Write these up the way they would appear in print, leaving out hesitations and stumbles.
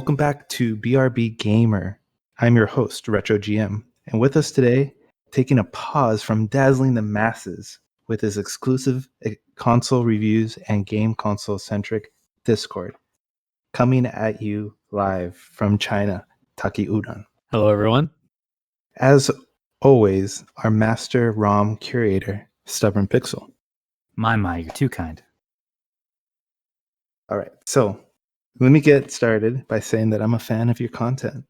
Welcome back to BRB Gamer. I'm your host, Retro GM, and with us today, taking a pause from dazzling the masses with his exclusive console reviews and game console-centric Discord, coming at you live from China, Taki Udon. Hello, everyone. As always, our master ROM curator, Stubborn Pixel. My, you're too kind. All right, so let me get started by saying that I'm a fan of your content.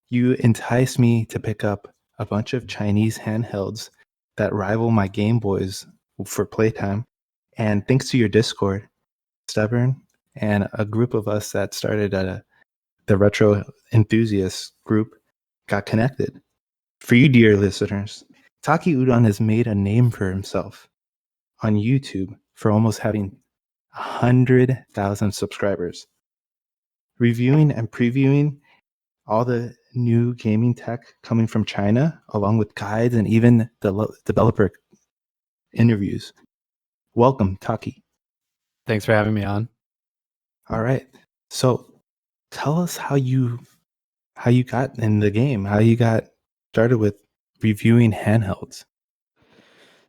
You entice me to pick up a bunch of Chinese handhelds that rival my Game Boys for playtime. And thanks to your Discord, Stubborn, and a group of us that started the Retro Enthusiasts group got connected. For you, dear listeners, Taki Udon has made a name for himself on YouTube for almost having 100,000 subscribers. Reviewing and previewing all the new gaming tech coming from China, along with guides and even the developer interviews. Welcome, Taki. Thanks for having me on. All right. So tell us how you got in the game, how you got started with reviewing handhelds.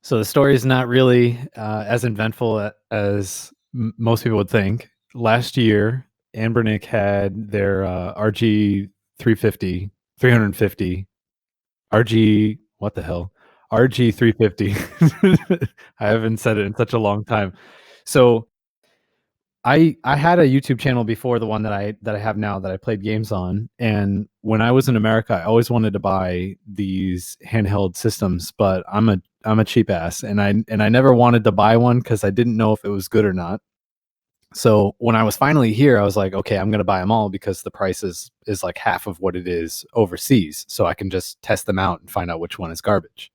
So the story is not really as eventful as most people would think. Last year, Anbernic had their RG 350, RG, what the hell? RG 350. I haven't said it in such a long time. So I had a YouTube channel before the one that I have now that I played games on, and when I was in America, I always wanted to buy these handheld systems, but I'm a cheap ass, and I never wanted to buy one because I didn't know if it was good or not. So when I was finally here, I was like, okay, I'm gonna buy them all because the price is like half of what it is overseas, so I can just test them out and find out which one is garbage.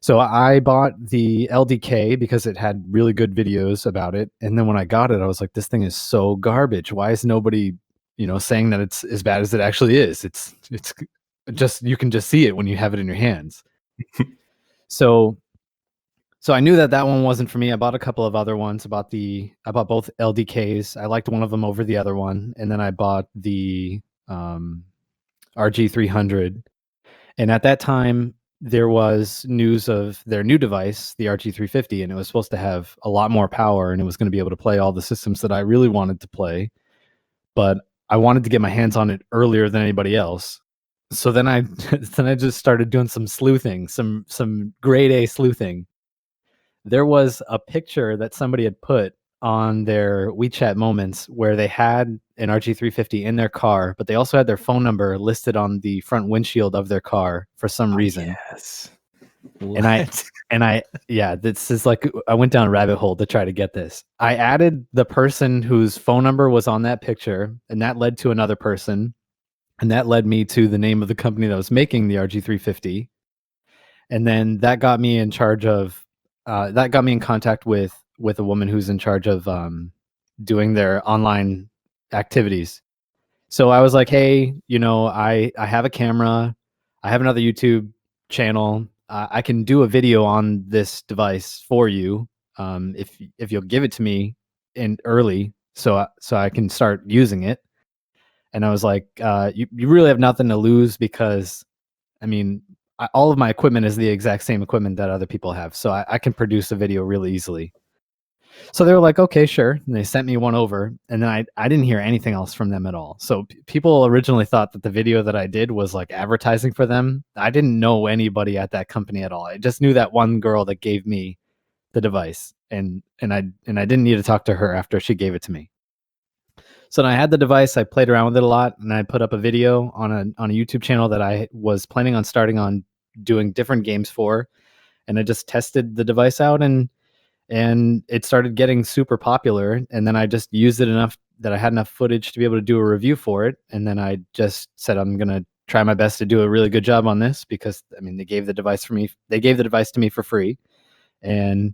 So I bought the LDK because it had really good videos about it. And then when I got it, I was like, this thing is so garbage. Why is nobody, saying that it's as bad as it actually is? It's just, you can just see it when you have it in your hands. So I knew that one wasn't for me. I bought a couple of other ones. I bought both LDKs. I liked one of them over the other one. And then I bought the RG300. And at that time, there was news of their new device, the RG350, and it was supposed to have a lot more power, and it was going to be able to play all the systems that I really wanted to play. But I wanted to get my hands on it earlier than anybody else. So then I just started doing some sleuthing, some grade A sleuthing. There was a picture that somebody had put on their WeChat moments where they had an RG350 in their car, but they also had their phone number listed on the front windshield of their car for some reason. Yes. This is like, I went down a rabbit hole to try to get this. I added the person whose phone number was on that picture, and that led to another person, and that led me to the name of the company that was making the RG350. And then that got me in charge of that got me in contact with a woman who's in charge of doing their online activities. So I was like, hey, I have a camera, I have another YouTube channel, I can do a video on this device for you if you'll give it to me in early, so I can start using it. And I was like, you really have nothing to lose because, I mean, all of my equipment is the exact same equipment that other people have, so I can produce a video really easily. So they were like, okay, sure. And they sent me one over, and then I didn't hear anything else from them at all. So people originally thought that the video that I did was like advertising for them. I didn't know anybody at that company at all. I just knew that one girl that gave me the device, and I didn't need to talk to her after she gave it to me. So then I had the device, I played around with it a lot, and I put up a video on a YouTube channel that I was planning on starting on doing different games for, and I just tested the device out, and it started getting super popular. And then I just used it enough that I had enough footage to be able to do a review for it. And then I just said, I'm going to try my best to do a really good job on this because, I mean, they gave the device to me for free. And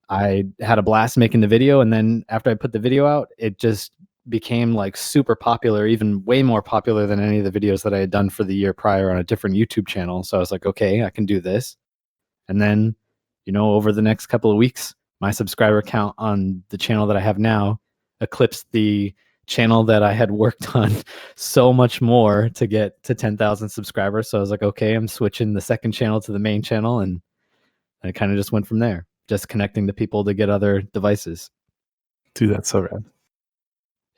I had a blast making the video. And then after I put the video out, it just became like super popular, even way more popular than any of the videos that I had done for the year prior on a different YouTube channel. So I was like, okay, I can do this. And then, over the next couple of weeks, my subscriber count on the channel that I have now eclipsed the channel that I had worked on so much more to get to 10,000 subscribers. So I was like, okay, I'm switching the second channel to the main channel, and it kind of just went from there, just connecting to people to get other devices. Dude, that's so rad.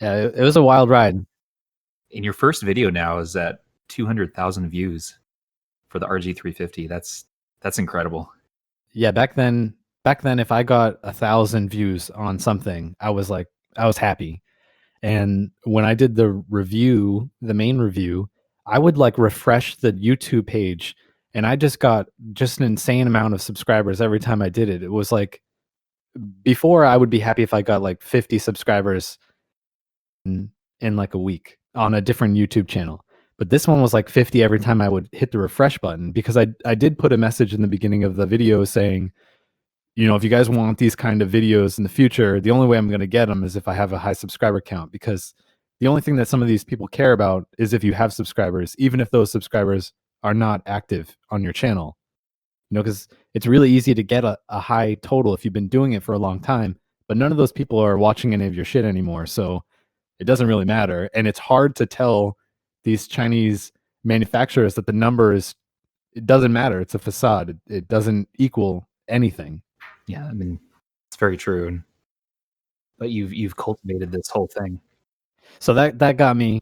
Yeah, it was a wild ride. In your first video now is at 200,000 views for the RG350. That's incredible. Yeah, back then, if I got 1,000 views on something, I was happy. And when I did the review, the main review, I would like refresh the YouTube page, and I just got just an insane amount of subscribers every time I did it. It was like, before I would be happy if I got like 50 subscribers in like a week on a different YouTube channel. But this one was like 50 every time I would hit the refresh button, because I did put a message in the beginning of the video saying, you know, if you guys want these kind of videos in the future, the only way I'm going to get them is if I have a high subscriber count, because the only thing that some of these people care about is if you have subscribers, even if those subscribers are not active on your channel. You know, because it's really easy to get a high total if you've been doing it for a long time, but none of those people are watching any of your shit anymore. So it doesn't really matter. And it's hard to tell these Chinese manufacturers that the number it doesn't matter. It's a facade. It doesn't equal anything. Yeah, I mean, it's very true. But you've cultivated this whole thing. So that got me,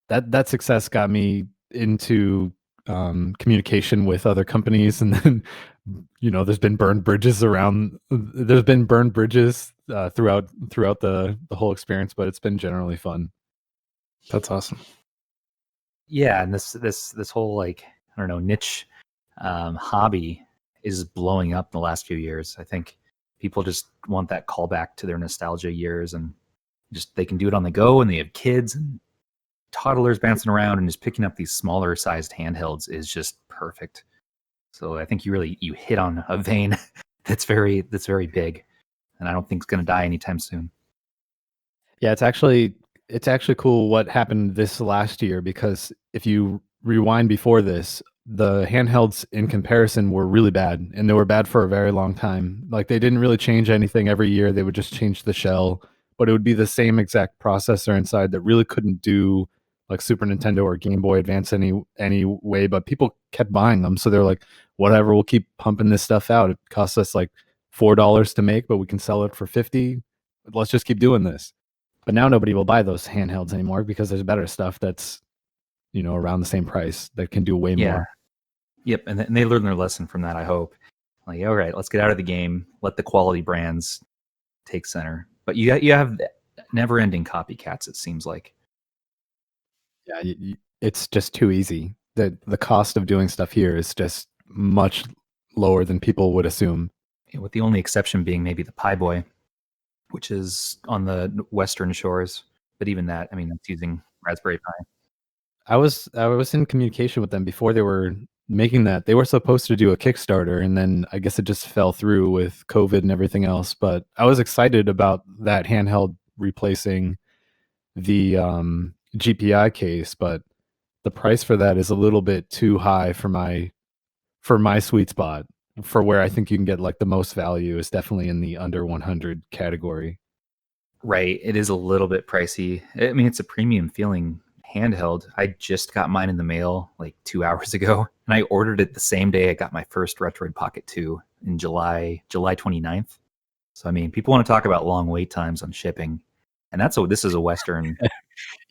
that success got me into communication with other companies, and then you know, there's been burned bridges throughout the whole experience, but it's been generally fun. That's awesome. Yeah, and this whole, like, I don't know, niche hobby is blowing up in the last few years. I think people just want that callback to their nostalgia years, and just they can do it on the go, and they have kids and toddlers bouncing around, and just picking up these smaller sized handhelds is just perfect. So I think you hit on a vein that's very big, and I don't think it's going to die anytime soon. Yeah, it's actually cool what happened this last year, because if you rewind before this, the handhelds in comparison were really bad, and they were bad for a very long time. Like, they didn't really change anything every year. They would just change the shell, but it would be the same exact processor inside that really couldn't do like Super Nintendo or Game Boy Advance any way, but people kept buying them. So they're like, whatever, we'll keep pumping this stuff out. It costs us like $4 to make, but we can sell it for 50. Let's just keep doing this. But now nobody will buy those handhelds anymore, because there's better stuff that's, you know, around the same price that can do way more. Yep, and they learned their lesson from that, I hope. Like, all right, let's get out of the game. Let the quality brands take center. But you have never-ending copycats, it seems like. Yeah, it's just too easy. The cost of doing stuff here is just much lower than people would assume. Yeah, with the only exception being maybe the Pi Boy, which is on the western shores. But even that, I mean, that's using Raspberry Pi. I was in communication with them before they were making that. They were supposed to do a Kickstarter, and then I guess it just fell through with COVID and everything else. But I was excited about that handheld replacing the GPI case, but the price for that is a little bit too high for my sweet spot. For where I think you can get like the most value is definitely in the under 100 category. Right, it is a little bit pricey. I mean, it's a premium feeling handheld. I just got mine in the mail like 2 hours ago, and I ordered it the same day I got my first Retroid Pocket 2 in July 29th. So I mean, people want to talk about long wait times on shipping, and this is a Western.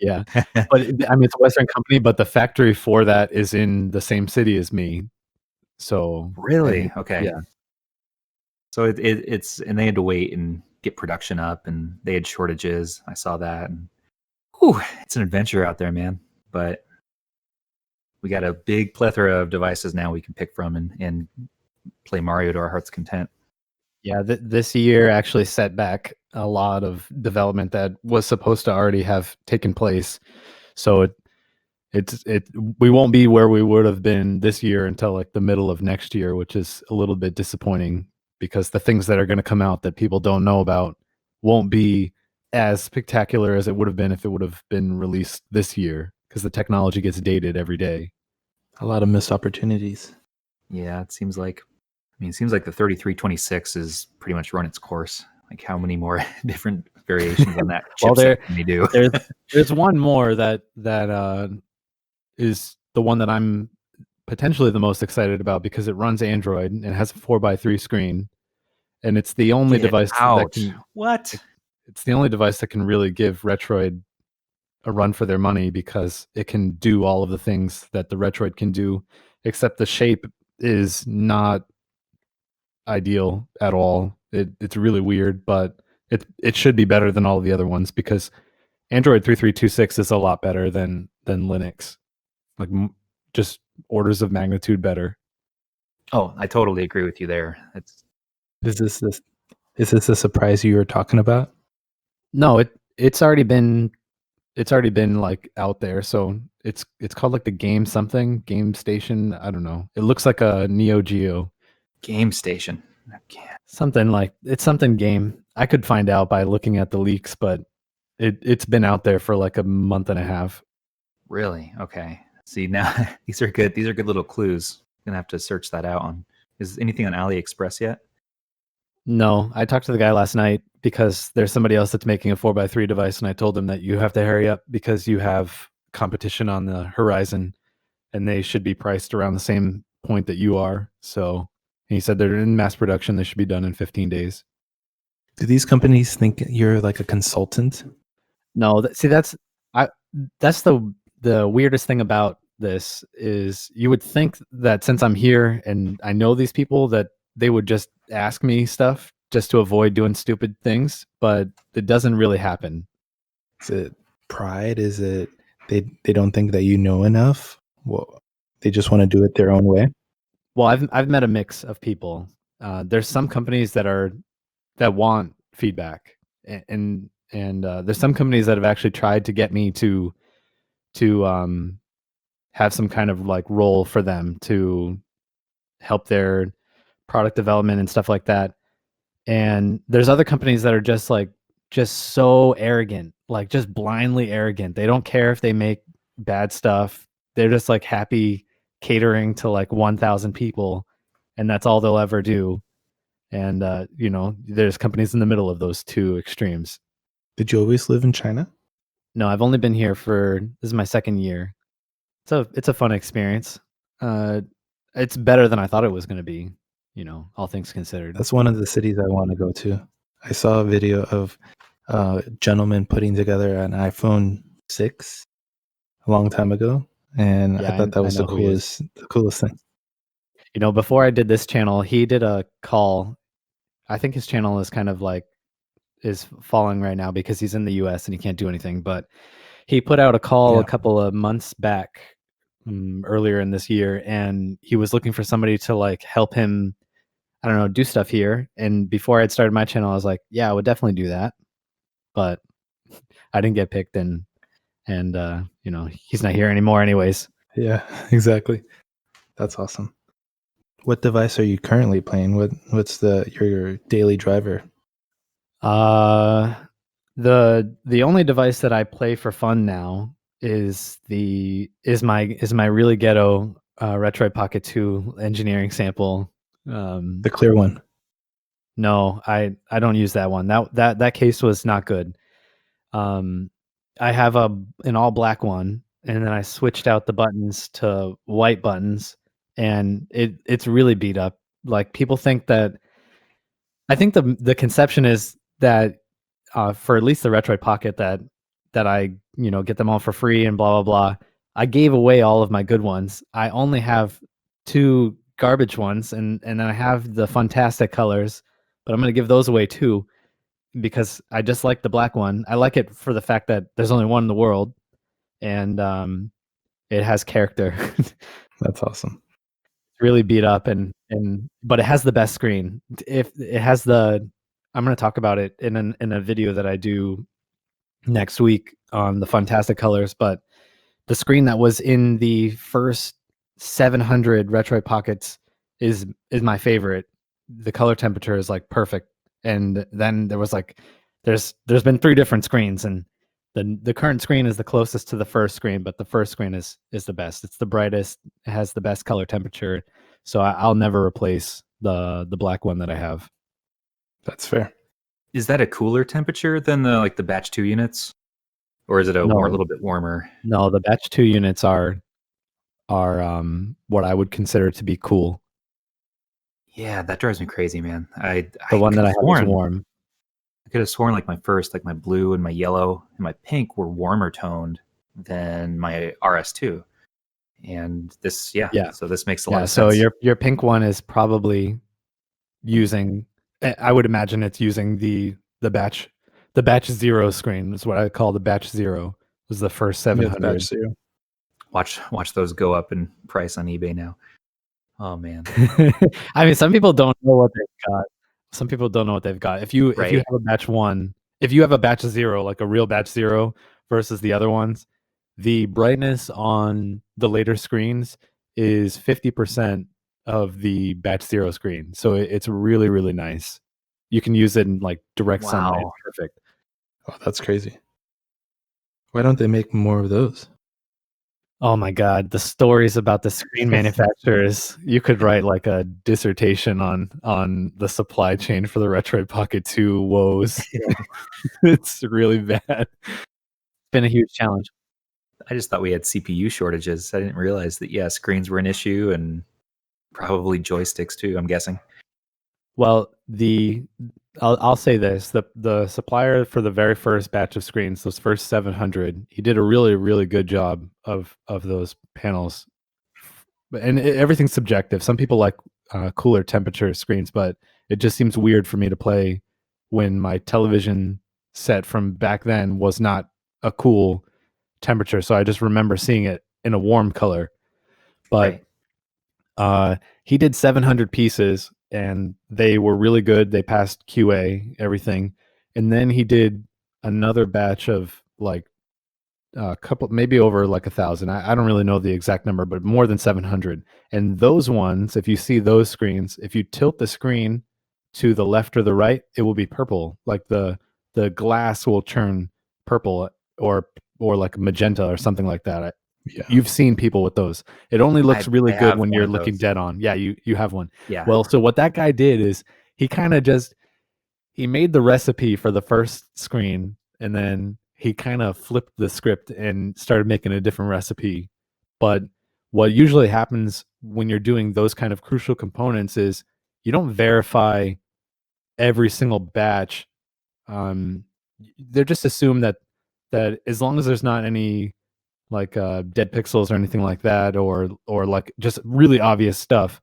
Yeah, but I mean, it's a Western company, but the factory for that is in the same city as me. So Really? Okay. Yeah. So it's and they had to wait and get production up, and they had shortages. I saw that, and it's an adventure out there, man. But we got a big plethora of devices now we can pick from and play Mario to our heart's content. Yeah, this year actually set back a lot of development that was supposed to already have taken place. So we won't be where we would have been this year until like the middle of next year, which is a little bit disappointing, because the things that are going to come out that people don't know about won't be as spectacular as it would have been if it would have been released this year, because the technology gets dated every day. A lot of missed opportunities. Yeah, it seems like the 3326 is pretty much run its course. Like how many more different variations on that Well, chipset can they do? there's one more that is the one that I'm potentially the most excited about because it runs Android and has a 4:3 screen, and it's the only Get device that out. can. What? It's the only device that can really give Retroid a run for their money because it can do all of the things that the Retroid can do, except the shape is not ideal at all. It's really weird, but it should be better than all of the other ones because Android 3326 is a lot better than Linux, like just orders of magnitude better. Oh, I totally agree with you there. Is this a surprise you were talking about? No, it's already been like out there. So it's called like the game station. I don't know. It looks like a Neo Geo. Game Station. Something like it's something game. I could find out by looking at the leaks, but it's been out there for like a month and a half. Really? Okay. See, now these are good. These are good little clues. Gonna have to search that out on. Is anything on AliExpress yet? No, I talked to the guy last night because there's somebody else that's making a 4:3 device, and I told him that you have to hurry up because you have competition on the horizon, and they should be priced around the same point that you are. So he said they're in mass production. They should be done in 15 days. Do these companies think you're like a consultant? No, that's the weirdest thing about this is you would think that since I'm here and I know these people that they would just ask me stuff just to avoid doing stupid things, but it doesn't really happen. Is it pride? Is it they don't think that you know enough? Well, they just want to do it their own way. Well, I've met a mix of people. There's some companies that want feedback, and there's some companies that have actually tried to get me to have some kind of like role for them to help their product development and stuff like that. And there's other companies that are just so arrogant, like just blindly arrogant. They don't care if they make bad stuff. They're just like happy catering to like 1,000 people, and that's all they'll ever do. And there's companies in the middle of those two extremes. Did you always live in China? No, I've only been here this is my second year. So it's a fun experience. It's better than I thought it was going to be, all things considered. That's one of the cities I want to go to. I saw a video of a gentleman putting together an iPhone 6 a long time ago, and Yeah, I thought that was I the know who he is. coolest thing. Before I did this channel, he did a call. I think his channel is kind of like is falling right now because he's in the US and he can't do anything, but he put out a call a couple of months back, earlier in this year, and he was looking for somebody to like help him, I don't know, do stuff here. And before I'd started my channel, I was like, yeah, I would definitely do that. But I didn't get picked, and he's not here anymore anyways. Yeah, exactly. That's awesome. What device are you currently playing? What's your daily driver? The only device that I play for fun now is my really ghetto Retroid Pocket 2 engineering sample. The clear one. No, I don't use that one. That case was not good. I have an all black one, and then I switched out the buttons to white buttons, and it's really beat up. Like people think that, I think the conception is that for at least the Retroid Pocket that I get them all for free and blah blah blah. I gave away all of my good ones. I only have 2 garbage ones, and then I have the fantastic colors, but I'm going to give those away too because I just like the black one. I like it for the fact that there's only one in the world, and it has character. That's awesome. Really beat up, but it has the best screen. If it has I'm going to talk about it in a video that I do next week on the fantastic colors, but the screen that was in the first 700 Retroid Pockets is my favorite. The color temperature is like perfect, and then there was like there's been 3 different screens, and the current screen is the closest to the first screen, but the first screen is the best. It's the brightest, it has the best color temperature, so I'll never replace the black one that I have. That's fair. Is that a cooler temperature than the batch 2 units, or is it a No. little bit warmer? No, the batch 2 units are what I would consider to be cool. Yeah, that drives me crazy, man. The one that I have is sworn warm. I could have sworn like my first, like my blue and my yellow and my pink were warmer toned than my RS2. And this, yeah, Yeah. so this makes a lot Yeah, of so sense. your pink one is probably using, I would imagine it's using the batch 0 screen is what I call the batch 0. Was the first Yeah, it's 700. batch 0. Watch those go up in price on eBay now. Oh man. I mean, some people don't know what they've got. Some people don't know what they've got. If you Right. have a batch 1, if you have a batch 0, like a real batch 0 versus the other ones, the brightness on the later screens is 50% of the batch 0 screen. So it's really, really nice. You can use it in like direct sunlight. Wow. Perfect. Oh, that's crazy. Why don't they make more of those? Oh my God, the stories about the screen manufacturers. You could write like a dissertation on the supply chain for the Retroid Pocket 2 woes. It's really bad. Been a huge challenge. I just thought we had CPU shortages. I didn't realize that, yeah, screens were an issue and probably joysticks too, I'm guessing. Well, I'll say this: the supplier for the very first batch of screens, those first 700, he did a really, really good job of those panels. And everything's subjective. Some people like cooler temperature screens, but it just seems weird for me to play when my television set from back then was not a cool temperature. So I just remember seeing it in a warm color. But he did 700 pieces and they were really good. They passed QA, everything. And then he did another batch of like a couple, maybe over like 1,000. I don't really know the exact number, but more than 700. And those ones, if you see those screens, if you tilt the screen to the left or the right, it will be purple. Like the glass will turn purple or like magenta or something like that. Yeah. You've seen people with those. It only looks really I good have when one you're of looking those. dead on. Yeah, you have one. Yeah. Well, so what that guy did is he kind of just he made the recipe for the first screen and then he kind of flipped the script and started making a different recipe. But what usually happens when you're doing those kind of crucial components is you don't verify every single batch. They're just assume that as long as there's not any like dead pixels or anything like that, or like just really obvious stuff,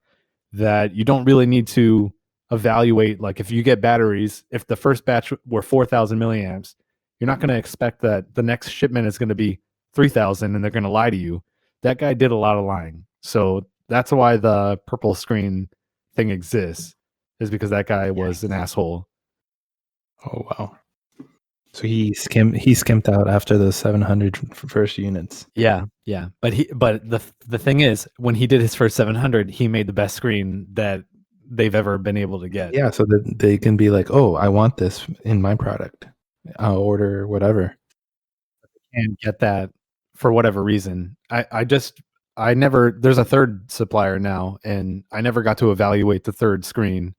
that you don't really need to evaluate. Like if you get batteries, if the first batch were 4,000 milliamps, you're not going to expect that the next shipment is going to be 3,000 and they're going to lie to you. That guy did a lot of lying. So that's why the purple screen thing exists, is because that guy was an asshole. Oh wow. So he skimped out after the 700 first units. Yeah. But the thing is, when he did his first 700, he made the best screen that they've ever been able to get. Yeah, so that they can be like, oh, I want this in my product. I'll order whatever. And get that for whatever reason. I never, there's a third supplier now, and I never got to evaluate the third screen.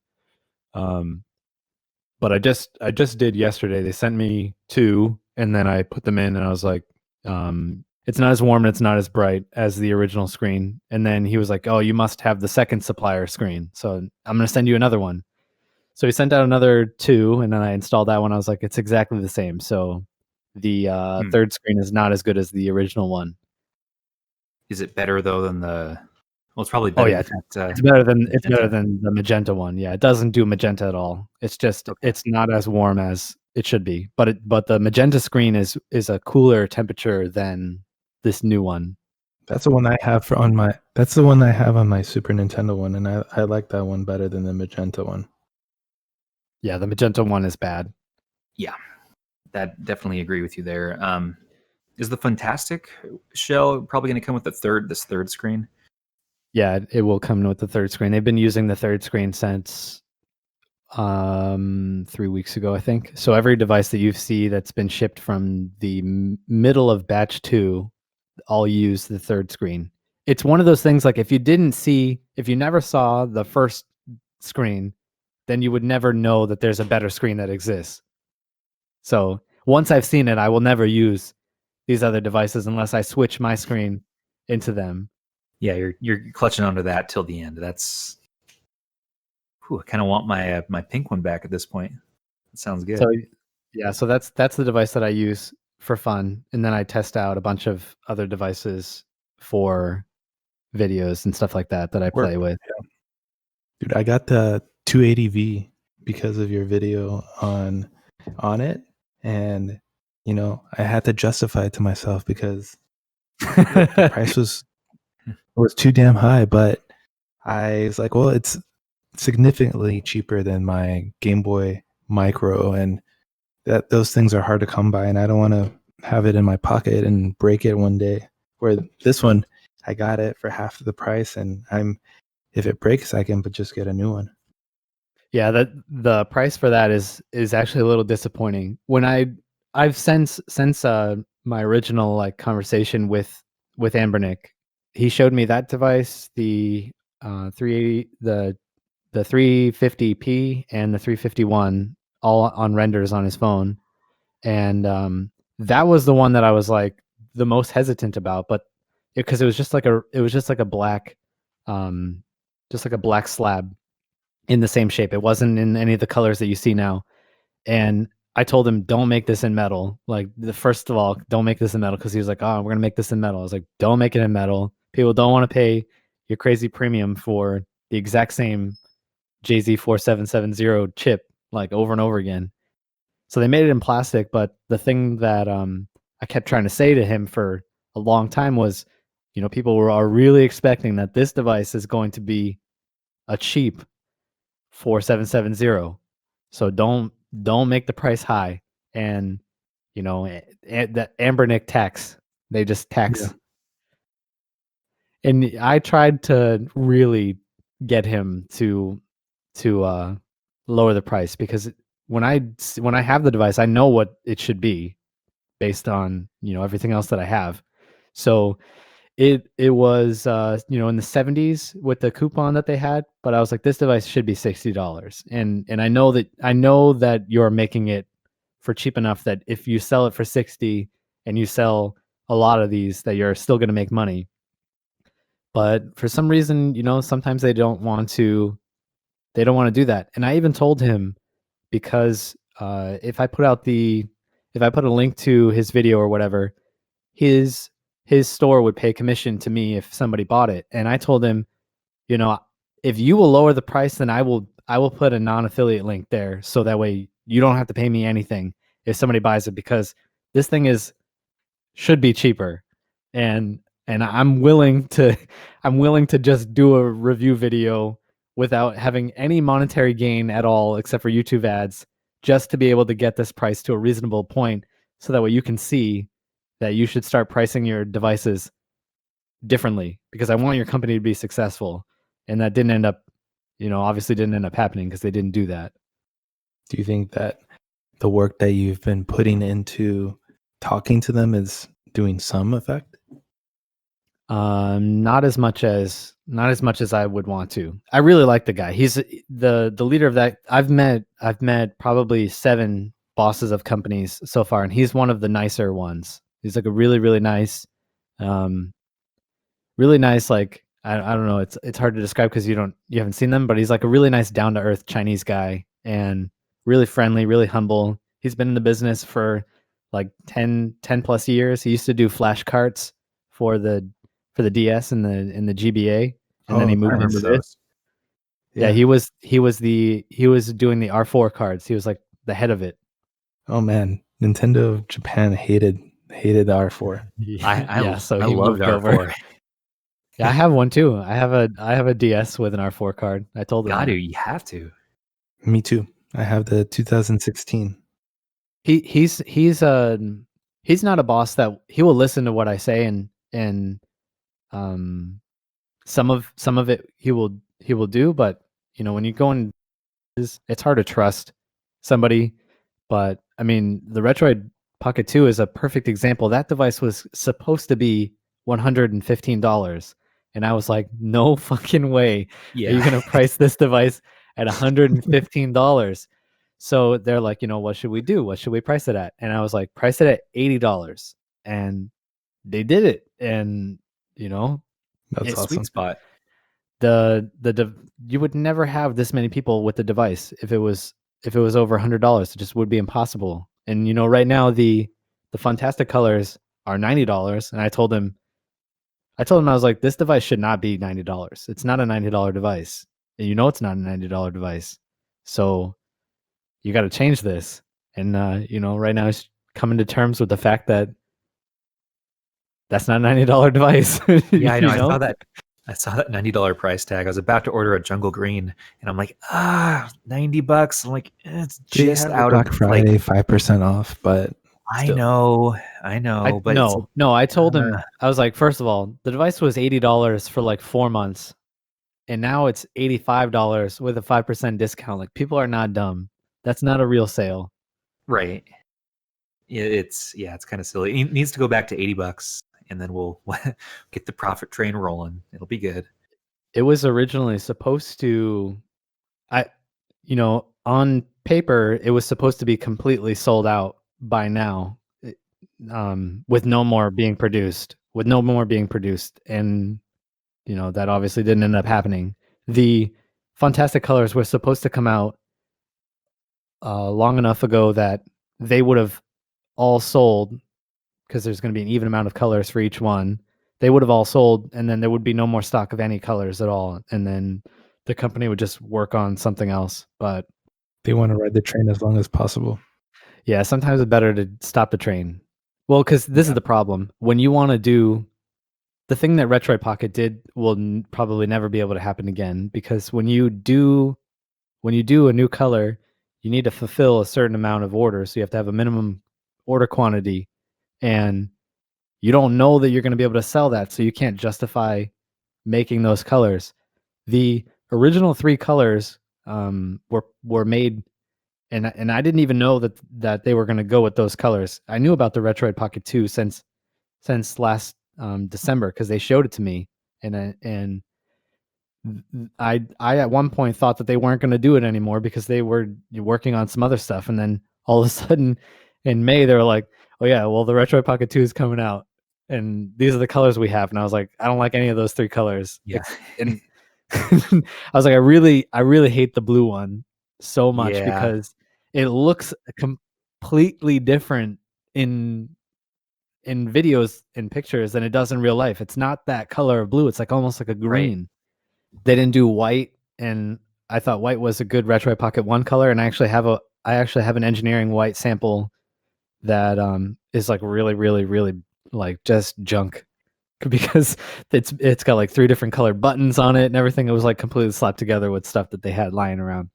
But I just did yesterday. They sent me 2, and then I put them in, and I was like, it's not as warm and it's not as bright as the original screen. And then he was like, oh, you must have the second supplier screen, so I'm going to send you another one. So he sent out another 2, and then I installed that one. I was like, it's exactly the same. So the third screen is not as good as the original one. Is it better though than the? Well, it's probably better. Oh yeah, it's better than the magenta one. Yeah, it doesn't do magenta at all. It's just it's not as warm as it should be. But the magenta screen is a cooler temperature than this new one. That's the one I have on my Super Nintendo one, and I like that one better than the magenta one. Yeah, the magenta one is bad. Yeah, that definitely agree with you there. Is the Fantastic shell probably going to come with this third screen? Yeah, it will come with the third screen. They've been using the third screen since 3 weeks ago, I think. So every device that you see that's been shipped from the middle of batch 2, all use the third screen. It's one of those things, like if you never saw the first screen, then you would never know that there's a better screen that exists. So once I've seen it, I will never use these other devices unless I switch my screen into them. Yeah, you're clutching onto that till the end. That's. I kind of want my pink one back at this point. That sounds good. So yeah, so that's the device that I use for fun, and then I test out a bunch of other devices for videos and stuff like that I play with. Dude, I got the 280V because of your video on it, and I had to justify it to myself because the price was too damn high, but I was like, well, it's significantly cheaper than my Game Boy Micro, and those things are hard to come by, and I don't want to have it in my pocket and break it one day. Where this one, I got it for half of the price, and if it breaks, I can just get a new one. Yeah, the price for that is actually a little disappointing. When I've since my original conversation with Ambernick, he showed me that device, the 380, the 350p and the 351, all on renders on his phone, and that was the one that I was like the most hesitant about, but because it was just like a black, just like a black slab in the same shape. It wasn't in any of the colors that you see now. And I told him, don't make this in metal. First of all, don't make this in metal, because he was like, oh, we're going to make this in metal. I was like, don't make it in metal. People don't want to pay your crazy premium for the exact same JZ4770 chip, over and over again. So they made it in plastic. But the thing that I kept trying to say to him for a long time was, people are really expecting that this device is going to be a cheap 4770. So don't make the price high. And the Ambernick tax, they just tax. Yeah. And I tried to really get him to lower the price, because when I have the device, I know what it should be based on everything else that I have. So it was in the 70s with the coupon that they had, but I was like, this device should be $60, and I know that you're making it for cheap enough that if you sell it for 60 and you sell a lot of these, that you're still going to make money. But for some reason, sometimes they don't want to do that. And I even told him, because if I put a link to his video or whatever, his store would pay commission to me if somebody bought it. And I told him, if you will lower the price, then I will put a non-affiliate link there, so that way you don't have to pay me anything if somebody buys it, because this thing should be cheaper. And I'm willing to just do a review video without having any monetary gain at all, except for YouTube ads, just to be able to get this price to a reasonable point, so that way you can see that you should start pricing your devices differently, because I want your company to be successful. And that didn't end up, obviously didn't end up happening, because they didn't do that. Do you think that the work that you've been putting into talking to them is doing some effect? Not as much as I would want to. I really like the guy. He's the leader of that. I've met probably 7 bosses of companies so far, and he's one of the nicer ones. He's like a really, really nice, really nice. Like, I don't know. It's hard to describe because you haven't seen them, but he's like a really nice, down to earth Chinese guy, and really friendly, really humble. He's been in the business for like 10 plus years. He used to do flash carts for the DS and the GBA, and then he moved into this. Yeah, he was doing the R4 cards. He was like the head of it. Oh man, Nintendo of Japan hated the R4. So I he loved moved R4. over. Yeah, I have one too. I have a DS with an R4 card. I told him. Got to, you have to. Me too. I have the 2016. He's not a boss that he will listen to what I say, and some of it he will do, but when you go in, it's hard to trust somebody. But I mean, the Retroid Pocket 2 is a perfect example. That device was supposed to be $115, and I was like, no fucking way. Yeah. Are you gonna price this device at $115. So they're like, what should we do? What should we price it at? And I was like, price it at $80. And they did it. And That's it's awesome. Sweet spot. you would never have this many people with the device if it was over $100. It just would be impossible. And right now the Fantastic colors are $90. And I told him I was like, this device should not be $90. It's not a $90 device. And it's not a $90 device. So you got to change this. And right now he's coming to terms with the fact that that's not a $90 device. Yeah, I know. I saw that $90 price tag. I was about to order a jungle green, and I'm like, $90. I'm like, it's just out Black of Friday, 5% off. But I still. know, but no. I told him, I was like, first of all, the device was $80 for like 4 months, and now it's $85 with a 5% discount. Like, people are not dumb. That's not a real sale, right? It's kind of silly. It needs to go back to $80. And then we'll get the profit train rolling. It'll be good. It was originally supposed to, on paper, it was supposed to be completely sold out by now, with no more being produced. And, that obviously didn't end up happening. The Fantastic colors were supposed to come out long enough ago that they would have all sold, because there's going to be an even amount of colors for each one. They would have all sold, and then there would be no more stock of any colors at all. And then the company would just work on something else. But they want to ride the train as long as possible. Yeah, sometimes it's better to stop the train. Well, because this is the problem. When you want to do the thing that Retroid Pocket did, will probably never be able to happen again. Because when you do a new color, you need to fulfill a certain amount of orders. So you have to have a minimum order quantity. And you don't know that you're going to be able to sell that, so you can't justify making those colors. The original 3 colors were made, and I didn't even know that they were going to go with those colors. I knew about the Retroid Pocket 2 since last December, because they showed it to me, and I at one point thought that they weren't going to do it anymore because they were working on some other stuff, and then all of a sudden in May they were like, oh yeah, well, the Retroid Pocket 2 is coming out, and these are the colors we have. And I was like, I don't like any of those 3 colors. Yeah. And I was like, I really hate the blue one so much, Yeah. because it looks completely different in videos and pictures than it does in real life. It's not that color of blue. It's like almost like a green. Right. They didn't do white, and I thought white was a good Retroid Pocket 1 color, and I actually have an engineering white sample that is like really, really, really like just junk, because it's got like 3 different colored buttons on it and everything. It was like completely slapped together with stuff that they had lying around.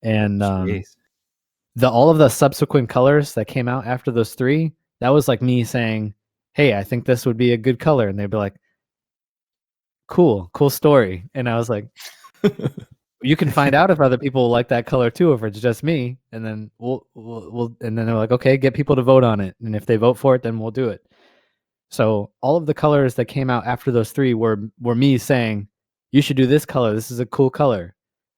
And all of the subsequent colors that came out after those 3, that was like me saying, hey, I think this would be a good color. And they'd be like, cool story. And I was like, you can find out if other people like that color too, if it's just me. And then we'll and then they're like, okay, get people to vote on it. And if they vote for it, then we'll do it. So all of the colors that came out after those 3 were me saying, you should do this color. This is a cool color.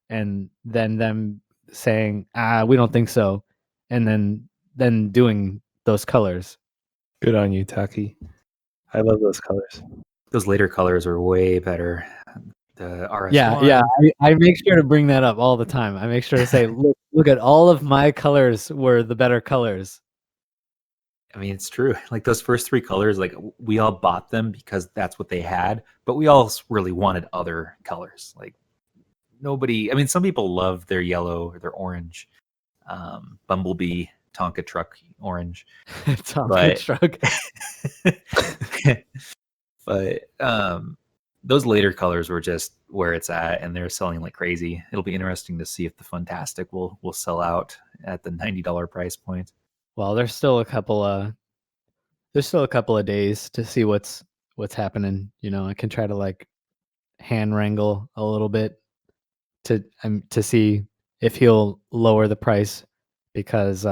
And then them saying, we don't think so. And then doing those colors. Good on you, Taki. I love those colors. Those later colors are way better. The RS1. Yeah. I make sure to bring that up all the time. I make sure to say, look at all of my colors were the better colors. I mean, it's true. Like those first 3 colors, like we all bought them because that's what they had, but we all really wanted other colors. Like nobody, I mean, some people love their yellow or their orange, Bumblebee, Tonka truck orange. Tonka truck. But those later colors were just where it's at, and they're selling like crazy. It'll be interesting to see if the Fantastic will sell out at the $90 price point. Well, there's still a couple of days to see what's happening. I can try to like hand wrangle a little bit to see if he'll lower the price, because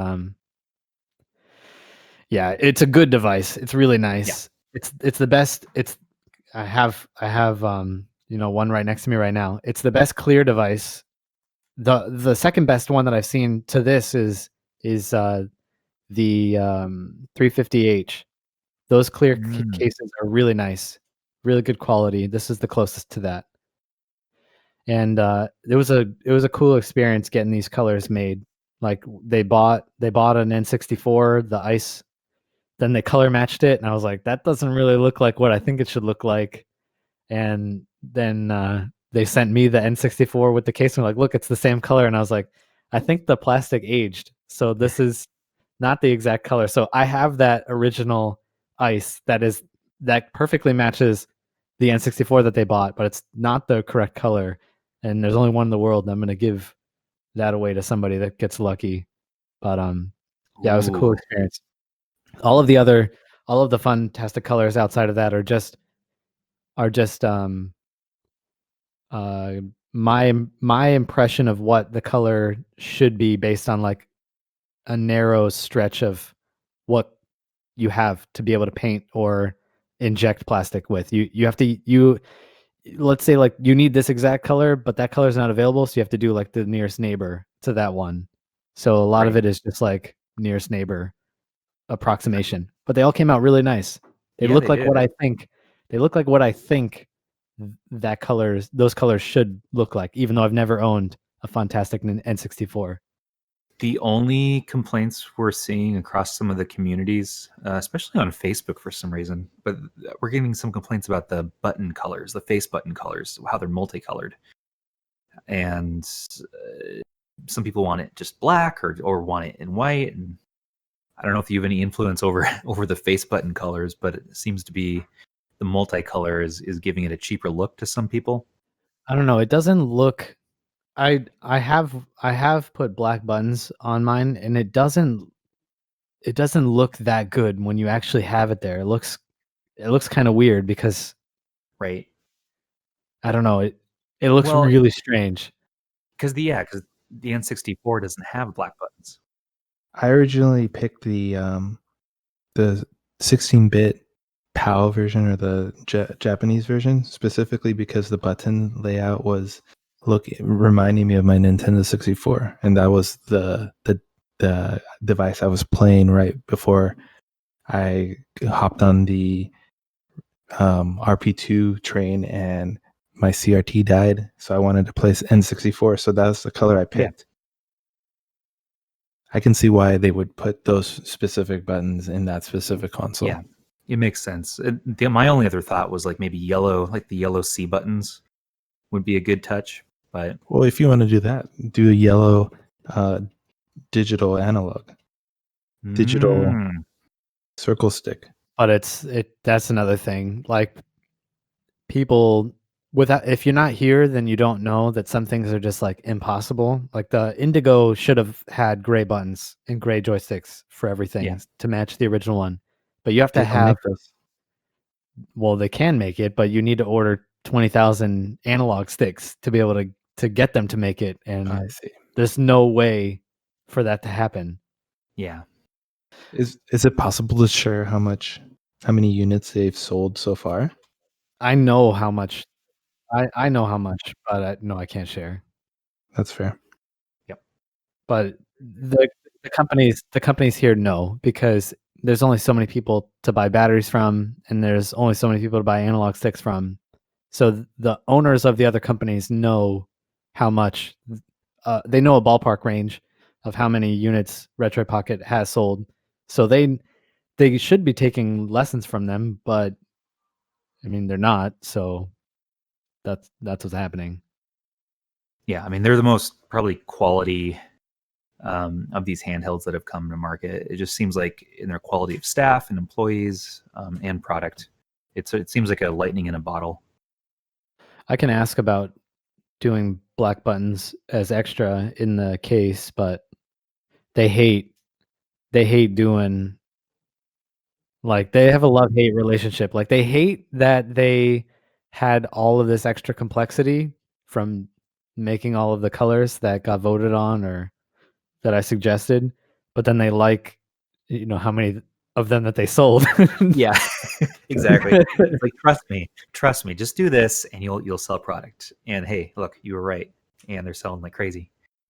it's a good device. It's really nice. Yeah. It's the best. I have one right next to me right now. It's the best clear device the second best one that I've seen to this is the 350H. Those clear cases are really nice, really good quality. This is the closest to that. And it was a cool experience getting these colors made. Like they bought an N64, the ice, then they color matched it, and I was like, that doesn't really look like what I think it should look like. And then they sent me the N64 with the case, and like, look, it's the same color. And I was like, I think the plastic aged, so this is not the exact color. So I have that original ice that perfectly matches the N64 that they bought, but it's not the correct color. And there's only one in the world, and I'm gonna give that away to somebody that gets lucky. But yeah, it was a cool experience. All of the fantastic colors outside of that are just my impression of what the color should be based on like a narrow stretch of what you have to be able to paint or inject plastic with. You have to let's say like you need this exact color, but that color is not available, so you have to do like the nearest neighbor to that one. So a lot of it is just like nearest neighbor approximation, but they all came out really nice. They look like what I think. They look like what I think those colors should look like, even though I've never owned a Fantastic N64. The only complaints we're seeing across some of the communities, especially on Facebook for some reason, but we're getting some complaints about the button colors, the face button colors, how they're multicolored. And some people want it just black or want it in white. And I don't know if you have any influence over the face button colors, but it seems to be the multicolor is giving it a cheaper look to some people. I don't know. It doesn't look. I have put black buttons on mine, and it doesn't look that good when you actually have it there. It looks kind of weird because, right? I don't know. It looks really strange. Because the N64 doesn't have black buttons. I originally picked the 16-bit PAL version, or the Japanese version, specifically because the button layout was reminding me of my Nintendo 64, and that was the device I was playing right before I hopped on the RP2 train and my CRT died, so I wanted to play N64, so that's the color I picked. I can see why they would put those specific buttons in that specific console. Yeah, it makes sense. My only other thought was like maybe yellow, like the yellow C buttons would be a good touch. But well, if you want to do that, do a yellow digital analog, digital circle stick. But that's another thing. Like, people if you're not here, then you don't know that some things are just like impossible. Like the Indigo should have had gray buttons and gray joysticks for everything to match the original one. But you have to have well, they can make it, but you need to order 20,000 analog sticks to be able to get them to make it, and I see. There's no way for that to happen. Yeah. Is it possible to share how many units they've sold so far? I know how much. I know how much, but no, I can't share. That's fair. Yep. But the companies here know, because there's only so many people to buy batteries from, and there's only so many people to buy analog sticks from. So the owners of the other companies know how much. They know a ballpark range of how many units Retroid Pocket has sold. So they should be taking lessons from them, but I mean, they're not. So that's what's happening. Yeah, I mean, they're the most probably quality of these handhelds that have come to market. It just seems like in their quality of staff and employees and product, it seems like a lightning in a bottle. I can ask about doing black buttons as extra in the case, but they hate doing, like, they have a love-hate relationship. Like, they hate that they had all of this extra complexity from making all of the colors that got voted on or that I suggested, but then they like, how many of them that they sold. Yeah, exactly. It's like, trust me, just do this and you'll sell product. And hey, look, you were right. And they're selling like crazy.